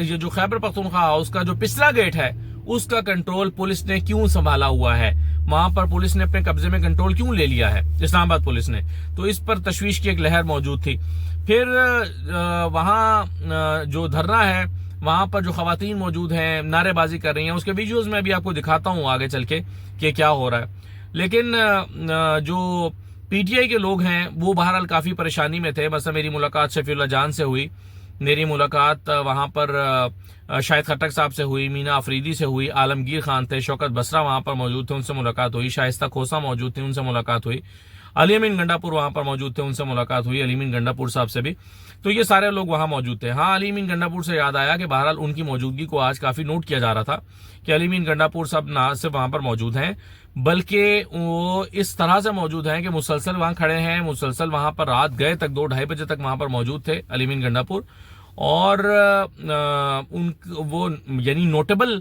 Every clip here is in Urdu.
یہ جو خیبر پختونخوا ہاؤس کا جو پچھلا گیٹ ہے اس کا کنٹرول پولیس نے کیوں سنبھالا ہوا ہے, وہاں پر پولیس نے اپنے قبضے میں کنٹرول کیوں لے لیا ہے اسلام آباد پولیس نے, تو اس پر تشویش کی ایک لہر موجود تھی. پھر وہاں جو دھرنا ہے وہاں پر جو خواتین موجود ہیں نعرے بازی کر رہی ہیں, اس کے ویڈیوز میں بھی آپ کو دکھاتا ہوں آگے چل کے کہ کیا ہو رہا ہے. لیکن جو پی ٹی آئی کے لوگ ہیں وہ بہرحال کافی پریشانی میں تھے. مثلا میری ملاقات شفیع اللہ جان سے ہوئی, میری ملاقات وہاں پر شاہد خٹک صاحب سے ہوئی, مینا آفریدی سے ہوئی, عالمگیر خان تھے, شوکت بسرا وہاں پر موجود تھے, ان سے ملاقات ہوئی, شائستہ کھوسا موجود تھی, ان سے ملاقات ہوئی, علی امین گنڈاپور وہاں پر موجود تھے, ان سے ملاقات ہوئی, علی امین گنڈاپور صاحب سے بھی. تو یہ سارے لوگ وہاں موجود تھے. ہاں, علی امین گنڈاپور سے یاد آیا کہ بہرحال ان کی موجودگی کو آج کافی نوٹ کیا جا رہا تھا کہ علی امین گنڈاپور صاحب نہ صرف وہاں پر موجود ہیں بلکہ وہ اس طرح سے موجود ہیں کہ مسلسل وہاں کھڑے ہیں, مسلسل وہاں پر رات گئے تک 2-2:30 بجے تک وہاں پر موجود تھے علی امین گنڈاپور. اور وہ یعنی نوٹیبل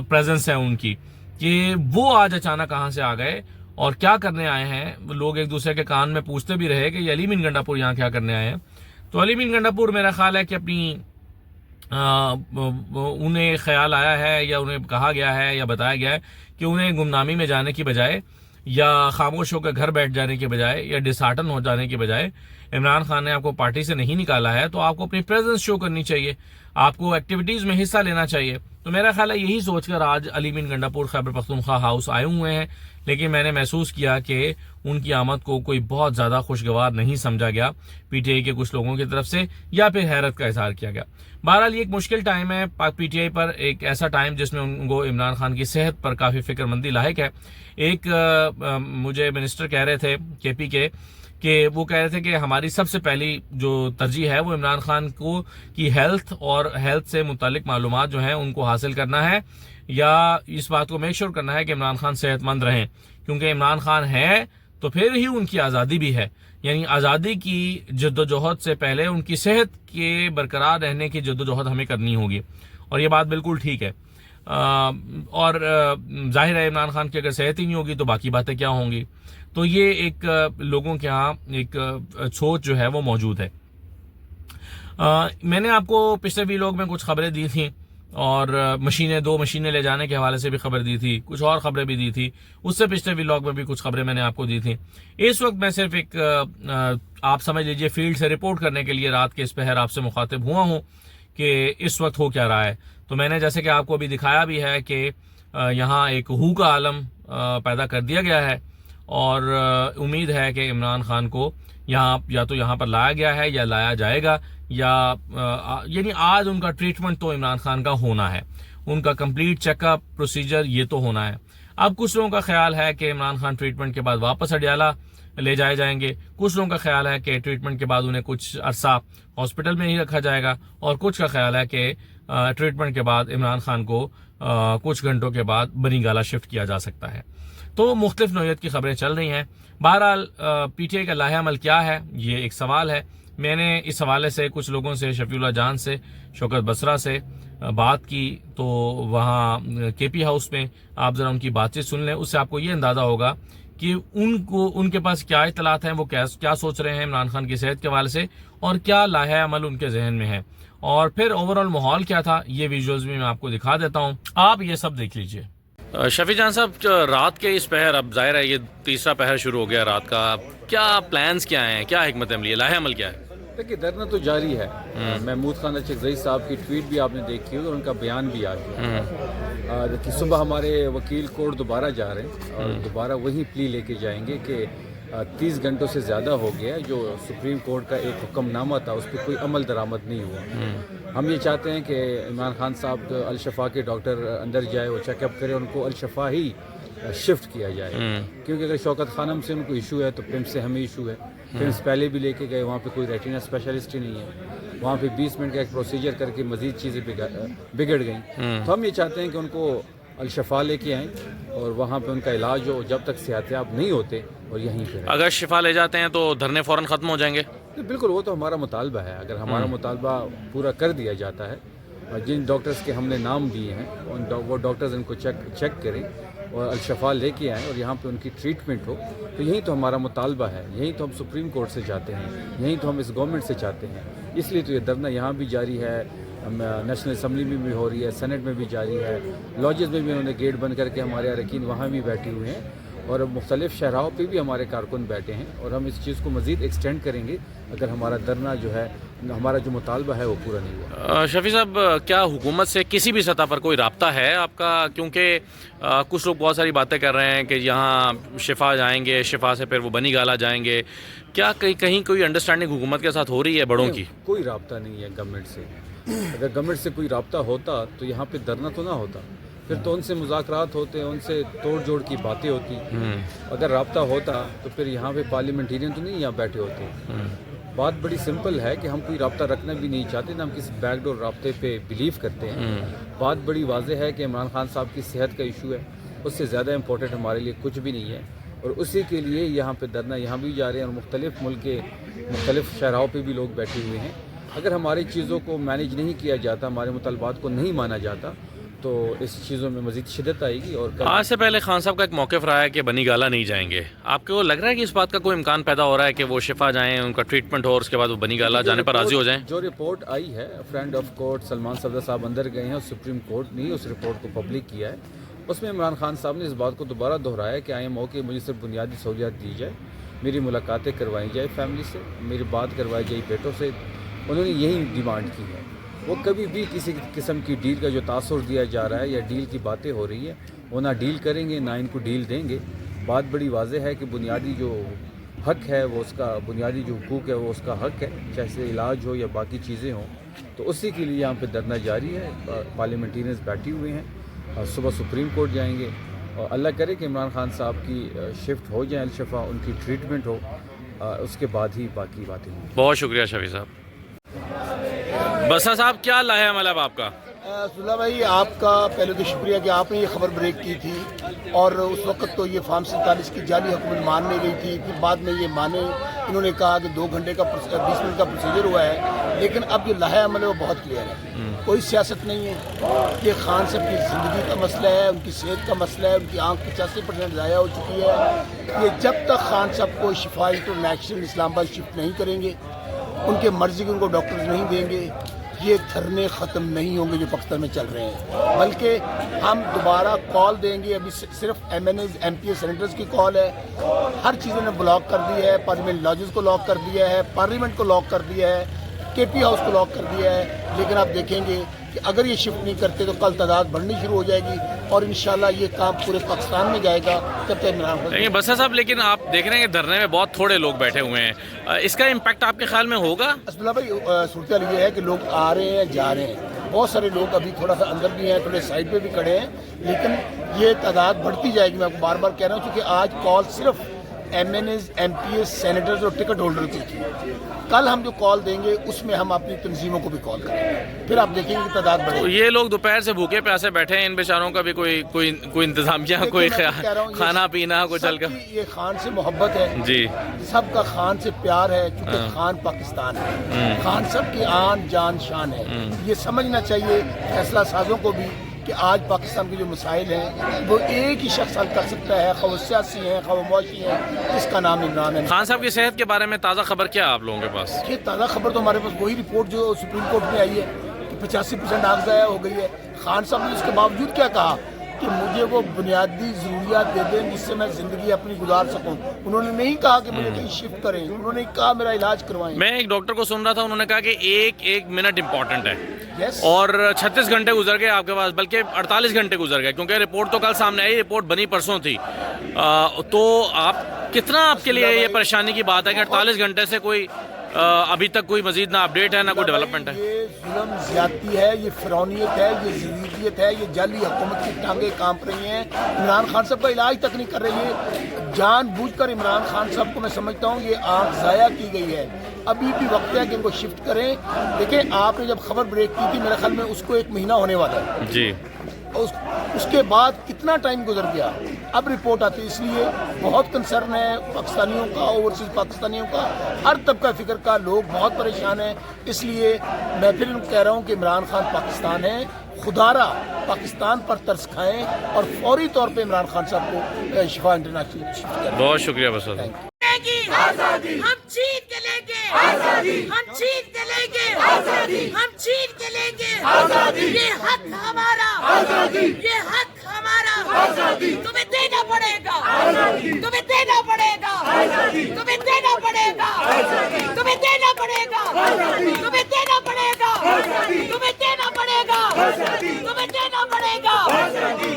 پریزنس ہے ان کی کہ وہ آج اچانک کہاں سے آ گئے اور کیا کرنے آئے ہیں. لوگ ایک دوسرے کے کان میں پوچھتے بھی رہے کہ یہ علی امین گنڈاپور یہاں کیا کرنے آئے ہیں. تو علی امین گنڈاپور میرا خیال ہے کہ اپنی انہیں خیال آیا ہے یا انہیں کہا گیا ہے یا بتایا گیا ہے کہ انہیں گمنامی میں جانے کی بجائے یا خاموش ہو کے گھر بیٹھ جانے کی بجائے یا ڈسہارٹن ہو جانے کی بجائے عمران خان نے آپ کو پارٹی سے نہیں نکالا ہے تو آپ کو اپنی پریزنس شو کرنی چاہیے, آپ کو ایکٹیویٹیز میں حصہ لینا چاہیے. تو میرا خیال ہے یہی سوچ کر آج علی امین گنڈاپور خیبر پختونخوا ہاؤس آئے ہوئے ہیں. لیکن میں نے محسوس کیا کہ ان کی آمد کو کوئی بہت زیادہ خوشگوار نہیں سمجھا گیا پی ٹی آئی کے کچھ لوگوں کی طرف سے, یا پھر حیرت کا اظہار کیا گیا. بہرحال یہ ایک مشکل ٹائم ہے پی ٹی آئی پر, ایک ایسا ٹائم جس میں ان کو عمران خان کی صحت پر کافی فکر مندی لاحق ہے. ایک مجھے منسٹر کہہ رہے تھے کے پی کے کہ وہ کہہ رہے تھے کہ ہماری سب سے پہلی جو ترجیح ہے وہ عمران خان کو کی ہیلتھ اور ہیلتھ سے متعلق معلومات جو ہیں ان کو حاصل کرنا ہے, یا اس بات کو میک شور کرنا ہے کہ عمران خان صحت مند رہیں, کیونکہ عمران خان ہے تو پھر ہی ان کی آزادی بھی ہے. یعنی آزادی کی جدوجہد سے پہلے ان کی صحت کے برقرار رہنے کی جدوجہد ہمیں کرنی ہوگی, اور یہ بات بالکل ٹھیک ہے. اور ظاہر ہے عمران خان کی اگر صحت ہی نہیں ہوگی تو باقی باتیں کیا ہوں گی. تو یہ ایک لوگوں کے ہاں ایک سوچ جو ہے وہ موجود ہے. میں نے آپ کو پچھلے ویلاگ میں کچھ خبریں دی تھیں اور دو مشینیں لے جانے کے حوالے سے بھی خبر دی تھی, کچھ اور خبریں بھی دی تھی. اس سے پچھلے ویلاگ میں بھی کچھ خبریں میں نے آپ کو دی تھیں. اس وقت میں صرف ایک آپ سمجھ لیجئے فیلڈ سے رپورٹ کرنے کے لیے رات کے اس پہر آپ سے مخاطب ہوا ہوں کہ اس وقت ہو کیا رہا ہے. تو میں نے جیسے کہ آپ کو ابھی دکھایا بھی ہے کہ یہاں ایک ہو کا عالم پیدا کر دیا گیا ہے, اور امید ہے کہ عمران خان کو یا تو یہاں پر لایا گیا ہے یا لایا جائے گا, یا یعنی آج ان کا ٹریٹمنٹ تو عمران خان کا ہونا ہے, ان کا کمپلیٹ چیک اپ پروسیجر یہ تو ہونا ہے. اب کچھ لوگوں کا خیال ہے کہ عمران خان ٹریٹمنٹ کے بعد واپس اڈیالہ لے جائے جائیں گے, کچھ لوگوں کا خیال ہے کہ ٹریٹمنٹ کے بعد انہیں کچھ عرصہ ہاسپٹل میں ہی رکھا جائے گا, اور کچھ کا خیال ہے کہ ٹریٹمنٹ کے بعد عمران خان کو کچھ گھنٹوں کے بعد بنی گالہ شفٹ کیا جا سکتا ہے. تو مختلف نوعیت کی خبریں چل رہی ہیں. بہرحال پی ٹی آئی کا لاہے عمل کیا ہے یہ ایک سوال ہے. میں نے اس حوالے سے کچھ لوگوں سے, شفیع اللہ جان سے, شوکت بسرا سے بات کی, تو وہاں کے پی ہاؤس میں آپ ذرا ان کی بات چیت سن لیں, اس سے آپ کو یہ اندازہ ہوگا کہ ان کے پاس کیا اطلاعات ہیں, وہ کیا سوچ رہے ہیں عمران خان کی صحت کے حوالے سے, اور کیا لاہے عمل ان کے ذہن میں ہے, اور پھر اوور آل ماحول کیا تھا. یہ ویژوز بھی میں آپ کو دکھا دیتا ہوں, آپ یہ سب دیکھ لیجئے. شفیع جان صاحب, رات کے اس پہر, اب ظاہر ہے یہ تیسرا پہر شروع ہو گیا رات کا, کیا پلانز کیا ہیں, کیا حکمت عملی ہے, لاہے عمل کیا ہے؟ دیکھیے دھرنا تو جاری ہے. محمود خان چغزئی صاحب کی ٹویٹ بھی آپ نے دیکھی ہوگی اور ان کا بیان بھی آ گیا. دیکھیے صبح ہمارے وکیل کورٹ دوبارہ جا رہے ہیں اور دوبارہ وہی پلی لے کے جائیں گے کہ 30 گھنٹوں سے زیادہ ہو گیا جو سپریم کورٹ کا ایک حکم نامہ تھا اس پہ کوئی عمل درآمد نہیں ہوا. ہم یہ چاہتے ہیں کہ عمران خان صاحب الشفا کے ڈاکٹر اندر جائے, وہ چیک اپ کرے, ان کو الشفا ہی شفٹ کیا جائے, کیونکہ اگر شوکت خانم سے ان کو ایشو ہے تو پرمس سے ہمیں ایشو ہے. پرمس پہلے بھی لے کے گئے, وہاں پہ کوئی ریٹینا اسپیشلسٹ ہی نہیں ہے, وہاں پہ 20 منٹ کا ایک پروسیجر کر کے مزید چیزیں بگڑ گئیں. تو ہم یہ چاہتے ہیں کہ ان کو الشفا لے کے آئیں اور وہاں پہ ان کا علاج ہو جب تک صحتیاب نہیں ہوتے, اور یہیں پہ اگر شفا لے جاتے ہیں تو دھرنے فوراً ختم ہو جائیں گے. بالکل, وہ تو ہمارا مطالبہ ہے. اگر ہمارا مطالبہ پورا کر دیا جاتا ہے, جن ڈاکٹرز کے ہم نے نام دیے ہیں وہ ڈاکٹرز ان کو چیک کریں اور الشفا لے کے آئیں اور یہاں پہ ان کی ٹریٹمنٹ ہو, تو یہی تو ہمارا مطالبہ ہے. یہی تو ہم سپریم کورٹ سے چاہتے ہیں, یہی تو ہم اس گورنمنٹ سے چاہتے ہیں اس لیے تو یہ دھرنا یہاں بھی جاری ہے، نیشنل اسمبلی میں بھی ہو رہی ہے، سینٹ میں بھی جاری ہے، لاجز میں بھی انہوں نے گیٹ بند کر کے ہمارے اراکین وہاں بھی بیٹھے ہوئے ہیں، اور اب مختلف شہراؤں پہ بھی ہمارے کارکن بیٹھے ہیں، اور ہم اس چیز کو مزید ایکسٹینڈ کریں گے اگر ہمارا دھرنا جو ہے، ہمارا جو مطالبہ ہے وہ پورا نہیں ہوا۔ شفیع صاحب، کیا حکومت سے کسی بھی سطح پر کوئی رابطہ ہے آپ کا؟ کیونکہ کچھ لوگ بہت ساری باتیں کر رہے ہیں کہ یہاں شفا جائیں گے، شفا سے پھر وہ بنی گالا جائیں گے، کیا کہیں کوئی انڈرسٹینڈنگ حکومت کے ساتھ ہو رہی ہے بڑوں کی؟ کوئی رابطہ نہیں ہے گورنمنٹ سے، اگر گورنمنٹ سے کوئی رابطہ ہوتا تو یہاں پہ دھرنا تو نہ ہوتا، پھر تو ان سے مذاکرات ہوتے، ان سے توڑ جوڑ کی باتیں ہوتی، اگر رابطہ ہوتا تو پھر یہاں پہ پارلیمنٹیرین تو نہیں یہاں بیٹھے ہوتے۔ بات بڑی سمپل ہے کہ ہم کوئی رابطہ رکھنا بھی نہیں چاہتے، نہ ہم کسی بیک ڈور رابطے پہ بلیو کرتے ہیں۔ بات بڑی واضح ہے کہ عمران خان صاحب کی صحت کا ایشو ہے، اس سے زیادہ امپورٹنٹ ہمارے لیے کچھ بھی نہیں ہے، اور اسی کے لیے یہاں پہ دھرنا یہاں بھی جا رہے ہیں، اور مختلف ملک کے مختلف شہراؤں پہ بھی لوگ بیٹھے ہوئے ہیں۔ اگر ہماری چیزوں کو مینیج نہیں کیا جاتا، ہمارے مطالبات کو نہیں مانا جاتا، تو اس چیزوں میں مزید شدت آئے گی۔ اور آج سے پہلے خان صاحب کا ایک موقف رہا ہے کہ بنی گالا نہیں جائیں گے، آپ کو لگ رہا ہے کہ اس بات کا کوئی امکان پیدا ہو رہا ہے کہ وہ شفا جائیں، ان کا ٹریٹمنٹ ہو، اور اس کے بعد وہ بنی گالا جانے پر راضی ہو جائیں؟ جو رپورٹ آئی ہے، friend of court Salman Safdar صاحب اندر گئے ہیں، اور سپریم کورٹ نے اس رپورٹ کو پبلک کیا ہے، اس میں عمران خان صاحب نے اس بات کو دوبارہ دہرایا کہ آئی ایم او کے مجھے صرف بنیادی سہولیات دی جائے، میری ملاقاتیں کروائی جائے فیملی سے، میری بات کروائی جائے بیٹوں سے، انہوں نے یہی ڈیمانڈ کی ہے۔ وہ کبھی بھی کسی قسم کی ڈیل کا جو تاثر دیا جا رہا ہے یا ڈیل کی باتیں ہو رہی ہیں، وہ نہ ڈیل کریں گے، نہ ان کو ڈیل دیں گے۔ بات بڑی واضح ہے کہ بنیادی جو حق ہے وہ اس کا، بنیادی جو حقوق ہے وہ اس کا حق ہے، چاہے سے علاج ہو یا باقی چیزیں ہوں، تو اسی کے لیے یہاں پہ دھرنا جاری ہے۔ پارلیمنٹیرینز بیٹھے ہوئے ہیں، صبح سپریم کورٹ جائیں گے، اور اللہ کرے کہ عمران خان صاحب کی شفٹ ہو جائیں الشفا، ان کی ٹریٹمنٹ ہو، اس کے بعد ہی باقی باتیں ہوں۔ بہت شکریہ شفیع صاحب۔ بسا صاحب، کیا لاہے عمل ہے آپ کا؟ عبداللہ بھائی، آپ کا پہلے تو شکریہ کہ آپ نے یہ خبر بریک کی تھی، اور اس وقت تو یہ فارم 47 کی جعلی حکومت ماننے گئی تھی، پھر بعد میں یہ مانے، انہوں نے کہا کہ 2 گھنٹے کا 20 منٹ کا پروسیجر ہوا ہے، لیکن اب جو لاہے عمل ہے وہ بہت کلیئر ہے، کوئی سیاست نہیں ہے، یہ خان صاحب کی زندگی کا مسئلہ ہے، ان کی صحت کا مسئلہ ہے، ان کی آنکھ 85% ضائع ہو چکی ہے، یہ جب تک خان صاحب کو شفا انٹرنیشنل اسلام آباد شفٹ نہیں کریں گے، ان کے مرضی کے ان کو ڈاکٹرز نہیں دیں گے، یہ دھرنے ختم نہیں ہوں گے جو پاکستان میں چل رہے ہیں، بلکہ ہم دوبارہ کال دیں گے۔ ابھی صرف M N As M P S senators کی کال ہے، ہر چیزوں نے بلاک کر دی ہے، پارلیمنٹ لاجز کو لاک کر دیا ہے، پارلیمنٹ کو لاک کر دیا ہے، کے پی ہاؤس کو لاک کر دیا ہے، لیکن آپ دیکھیں گے کہ اگر یہ شفٹ نہیں کرتے تو کل تعداد بڑھنی شروع ہو جائے گی، اور انشاءاللہ یہ کام پورے پاکستان میں جائے گا جب تک عمران خان۔ بسا صاحب، لیکن آپ دیکھ رہے ہیں کہ دھرنے میں بہت تھوڑے لوگ بیٹھے ہوئے ہیں، اس کا امپیکٹ آپ کے خیال میں ہوگا؟ عبداللہ بھائی، صورتحال یہ ہے کہ لوگ آ رہے ہیں، جا رہے ہیں، بہت سارے لوگ ابھی تھوڑا سا اندر بھی ہیں، تھوڑے سائڈ پہ بھی کھڑے ہیں، لیکن یہ تعداد بڑھتی جائے گی۔ میں آپ کو بار بار کہہ رہا ہوں، چونکہ آج کال صرف M N As M P S senators اور ٹکٹ ہولڈر کی تھی، کل ہم جو کال دیں گے اس میں ہم اپنی تنظیموں کو بھی کال کریں گے، پھر آپ دیکھیں گے کہ تعداد بڑھے گی۔ یہ لوگ دوپہر سے بھوکے پیاسے بیٹھے ہیں، ان بیچاروں کا بھی کوئی انتظامیہ، کوئی کھانا پینا، کوئی چل کر؟ یہ خان سے محبت ہے جی، سب کا خان سے پیار ہے، کیونکہ خان پاکستان ہے، خان سب کی آن جان شان ہے، یہ سمجھنا چاہیے فیصلہ سازوں کو بھی کہ آج پاکستان کے جو مسائل ہیں وہ ایک ہی شخص حل کر سکتا ہے، خواہ وہ سیاسی ہیں، خواہ وہ معاشی ہیں، جس کا نام عمران ہے۔ خان صاحب کی صحت کے بارے میں تازہ خبر کیا ہے آپ لوگوں کے پاس؟ یہ تازہ خبر تو ہمارے پاس وہی رپورٹ جو سپریم کورٹ میں آئی ہے کہ 85% آنکھ ضائع ہو گئی ہے۔ خان صاحب نے اس کے باوجود کیا کہا کہ مجھے وہ بنیادی ضروریات دے دیں جس سے میں زندگی اپنی گزار سکوں، انہوں نے نہیں کہا کہ مجھے کہیں شفٹ کریں، انہوں نے کہا میرا علاج کروائیں۔ میں ایک ڈاکٹر کو سن رہا تھا، انہوں نے کہا کہ ایک منٹ امپورٹنٹ ہے، Yes. اور 36 گھنٹے گزر گئے آپ کے پاس، بلکہ 48 گھنٹے گزر گئے، کیونکہ رپورٹ تو کل سامنے آئی، رپورٹ بنی پرسوں تھی، تو آپ کتنا آپ کے لیے یہ پریشانی کی بات ہے کہ 48 گھنٹے سے کوئی ابھی تک کوئی مزید نہ اپڈیٹ ہے، نہ کوئی ڈیولپمنٹ ہے؟ یہ ظلم زیادتی ہے، یہ فرعونیت ہے، یہ ذلیلیت ہے، یہ جعلی حکومت کی ٹانگیں کانپ رہی ہیں۔ عمران خان صاحب کا علاج تک نہیں کر رہی ہے، جان بوجھ کر عمران خان صاحب کو میں سمجھتا ہوں یہ آنکھ ضائع کی گئی ہے، ابھی بھی وقت ہے کہ ان کو شفٹ کریں۔ دیکھیں، آپ نے جب خبر بریک کی تھی میرے خیال میں اس کو 1 مہینہ ہونے والا ہے جی، اس کے بعد کتنا ٹائم گزر گیا، اب رپورٹ آتی ہے، اس لیے بہت کنسرن ہے پاکستانیوں کا، اوورسیز پاکستانیوں کا، ہر طبقہ فکر کا، لوگ بہت پریشان ہیں۔ اس لیے میں پھر کہہ رہا ہوں کہ عمران خان پاکستان ہے، خدا را پاکستان پر ترس کھائیں اور فوری طور پہ عمران خان صاحب کو شفا انٹرنیشنل شفٹ کریں۔ بہت شکریہ بس۔ ملے گی آزادی ہم چھین کے لیں گے آزادی ہم چھین کے لیں گے آزادی ہم چھین کے لیں گے آزادی یہ حق ہمارا آزادی یہ حق ہمارا آزادی تمہیں دینا پڑے گا آزادی تمہیں دینا پڑے گا آزادی تمہیں دینا پڑے گا آزادی تمہیں دینا پڑے گا آزادی تمہیں دینا پڑے گا آزادی تمہیں دینا پڑے گا آزادی تمہیں دینا پڑے گا آزادی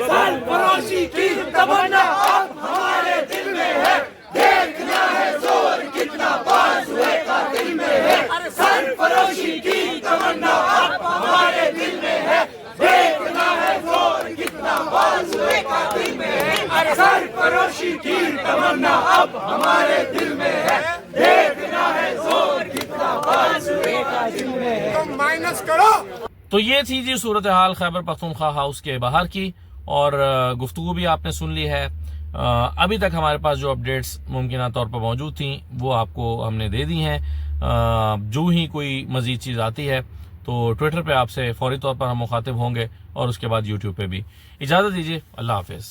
سرفراشی کی تمنا اب ہمارے دل میں ہے دیکھنا ہے زور کتنا بازوئے کا دل میں ہے سرفراشی کی تمنا اب ہمارے دل میں ہے دیکھنا ہے زور کتنا بازوئے کا دل میں ہے سرفراشی کی تمنا اب ہمارے دل میں ہے دیکھنا ہے زور کتنا بازوئے کا دل میں ہے مائنس کرو. تو یہ تھی جی صورتحال خیبر پختونخوا ہاؤس کے باہر کی، اور گفتگو بھی آپ نے سن لی ہے. ابھی تک ہمارے پاس جو اپڈیٹس ممکنہ طور پر موجود تھیں وہ آپ کو ہم نے دے دی ہیں. جو ہی کوئی مزید چیز آتی ہے تو ٹویٹر پہ آپ سے فوری طور پر ہم مخاطب ہوں گے، اور اس کے بعد یوٹیوب پہ بھی. اجازت دیجیے، اللہ حافظ.